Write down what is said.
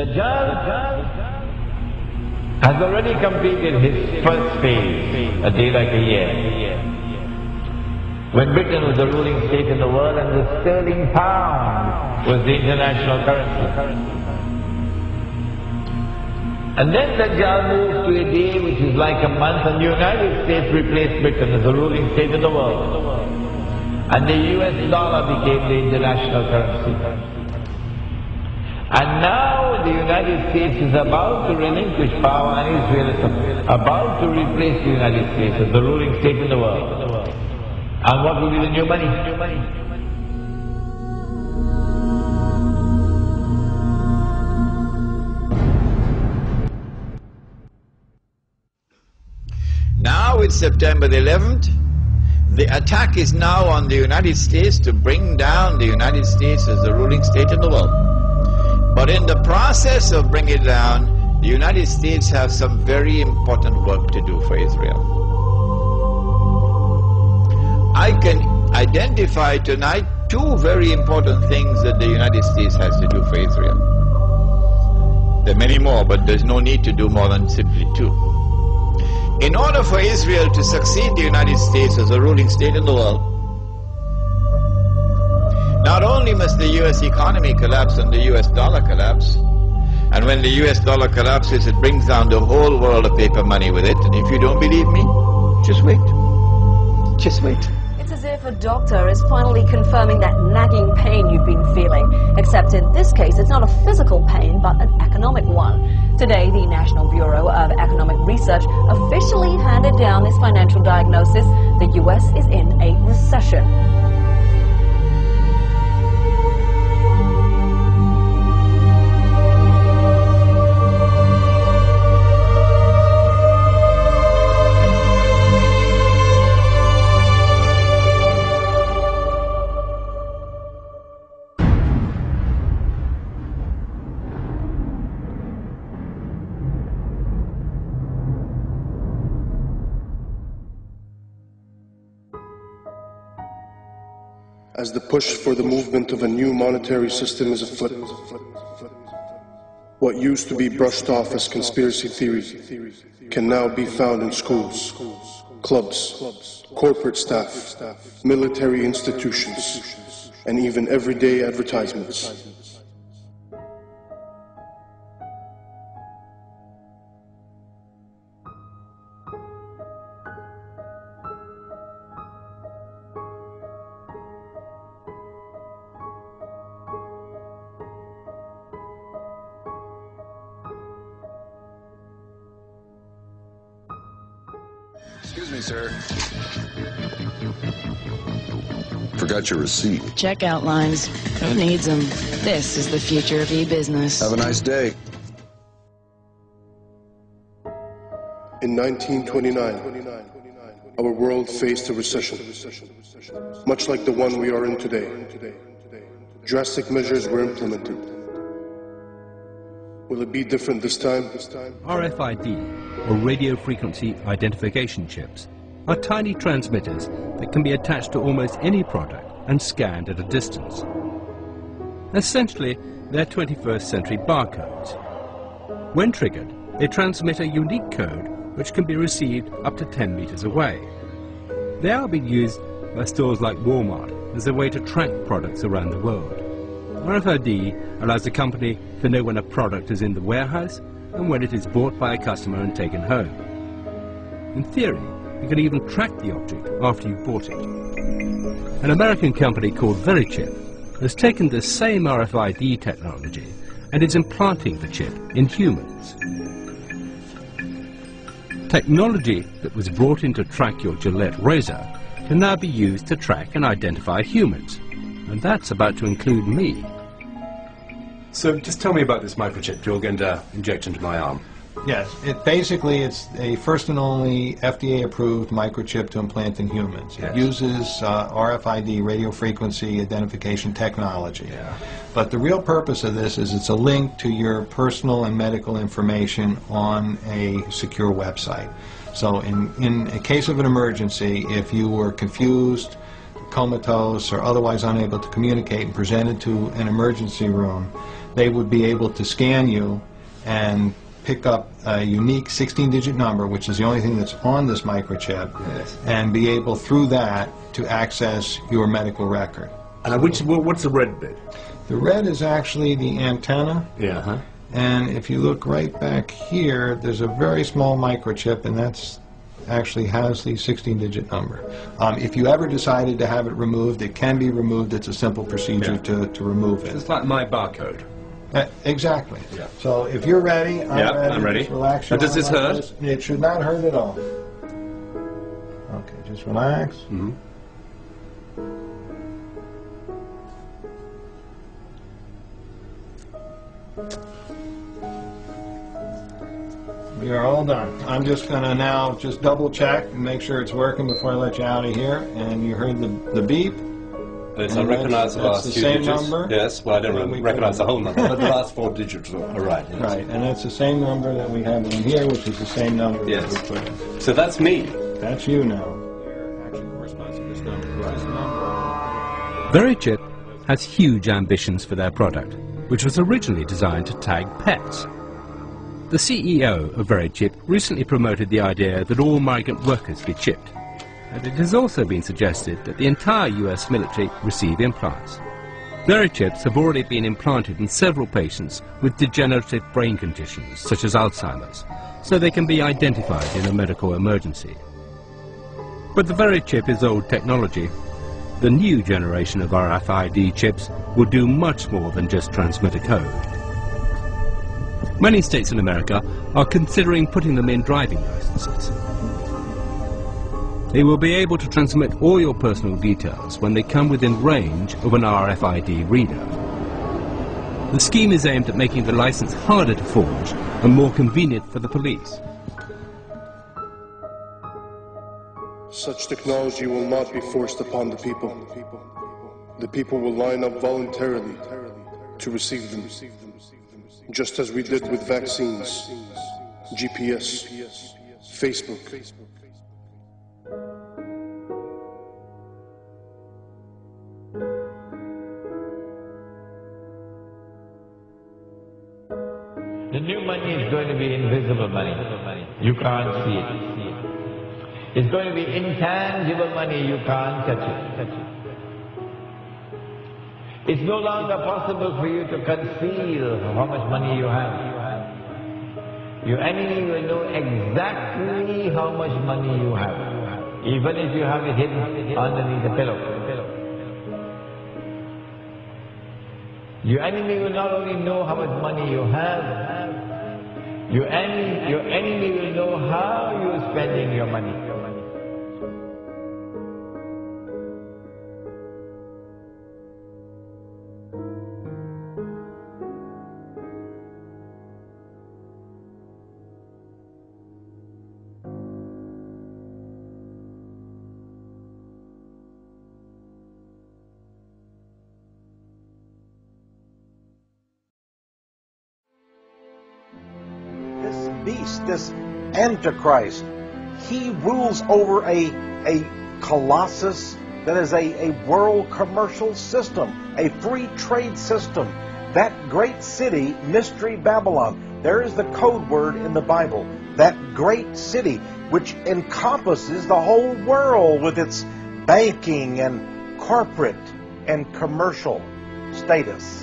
Dajjal has already completed his first phase, a day like a year. When Britain was the ruling state in the world and the sterling pound was the international currency. And then Dajjal moved to a day which is like a month, and the United States replaced Britain as the ruling state in the world. And the US dollar became the international currency. And now the United States is about to relinquish power, and Israel is about to replace the United States as the ruling state in the world. And what will be the new money? Now it's September the 11th. The attack is now on the United States to bring down the United States as the ruling state in the world. But in the process of bringing it down, the United States have some very important work to do for Israel. I can identify tonight two very important things that the United States has to do for Israel. There are many more, but there's no need to do more than simply two. In order for Israel to succeed the United States as a ruling state in the world, not only must the US economy collapse and the US dollar collapse, and when the US dollar collapses, it brings down the whole world of paper money with it. And if you don't believe me, just wait. Just wait. It's as if a doctor is finally confirming that nagging pain you've been feeling. Except in this case, it's not a physical pain, but an economic one. Today, the National Bureau of Economic Research officially handed down this financial diagnosis. The US is in a recession. As the push for the movement of a new monetary system is afoot, what used to be brushed off as conspiracy theories can now be found in schools, clubs, corporate staff, military institutions, and even everyday advertisements. Excuse me, sir. Forgot your receipt. Checkout lines. Who needs them? This is the future of e-business. Have a nice day. In 1929, our world faced a recession, much like the one we are in today. Drastic measures were implemented. Will it be different this time? RFID, or radio frequency identification chips, are tiny transmitters that can be attached to almost any product and scanned at a distance. Essentially, they're 21st century barcodes. When triggered, they transmit a unique code which can be received up to 10 meters away. They are being used by stores like Walmart as a way to track products around the world. RFID allows the company to know when a product is in the warehouse and when it is bought by a customer and taken home. In theory, you can even track the object after you've bought it. An American company called Verichip has taken the same RFID technology and is implanting the chip in humans. Technology that was brought in to track your Gillette razor can now be used to track and identify humans. And that's about to include me. So just tell me about this microchip you're going to inject into my arm. Yes, it's a first and only FDA-approved microchip to implant in humans. It uses RFID, radio frequency identification technology. But the real purpose of this is it's a link to your personal and medical information on a secure website. So in a case of an emergency, if you were confused, comatose, or otherwise unable to communicate and presented to an emergency room, they would be able to scan you and pick up a unique 16-digit number, which is the only thing that's on this microchip, and be able through that to access your medical record. What's the red bit? The red is actually the antenna. Yeah. And if you look right back here, there's a very small microchip, and that's actually has the 16-digit number. If you ever decided to have it removed, it can be removed. It's a simple procedure to remove it. It's like my barcode. Exactly. Yeah. So if you're ready, I'm ready. Just relax. Now, does this hurt? It should not hurt at all. Okay, just relax. Mm-hmm. We are all done. I'm just going to now just double check and make sure it's working before I let you out of here. And you heard the beep. Yes, I recognize the last few digits. That's the same number. Yes, well, I don't recognize the whole number, but the last 4 digits are right. Yes. Right, and that's the same number that we have in here, which is the same number that we put in. So that's me. That's you now. Actually corresponds to this number. VeriChip has huge ambitions for their product, which was originally designed to tag pets. The CEO of VeriChip recently promoted the idea that all migrant workers be chipped, and it has also been suggested that the entire US military receive implants. VeriChips have already been implanted in several patients with degenerative brain conditions such as Alzheimer's, so they can be identified in a medical emergency. But the VeriChip is old technology. The new generation of RFID chips will do much more than just transmit a code. Many states in America are considering putting them in driving licenses. They will be able to transmit all your personal details when they come within range of an RFID reader. The scheme is aimed at making the license harder to forge and more convenient for the police. Such technology will not be forced upon the people. The people will line up voluntarily to receive them, just as we did with vaccines, GPS, Facebook. The new money is going to be invisible money. You can't see it. It's going to be intangible money. You can't touch it. It's no longer possible for you to conceal how much money you have. Your enemy will know exactly how much money you have, even if you have it hidden underneath the pillow. Your enemy will not only know how much money you have, your enemy will know how you're spending your money. Beast, this Antichrist, he rules over a colossus that is a world commercial system, a free trade system. That great city, Mystery Babylon, there is the code word in the Bible. That great city which encompasses the whole world with its banking and corporate and commercial status.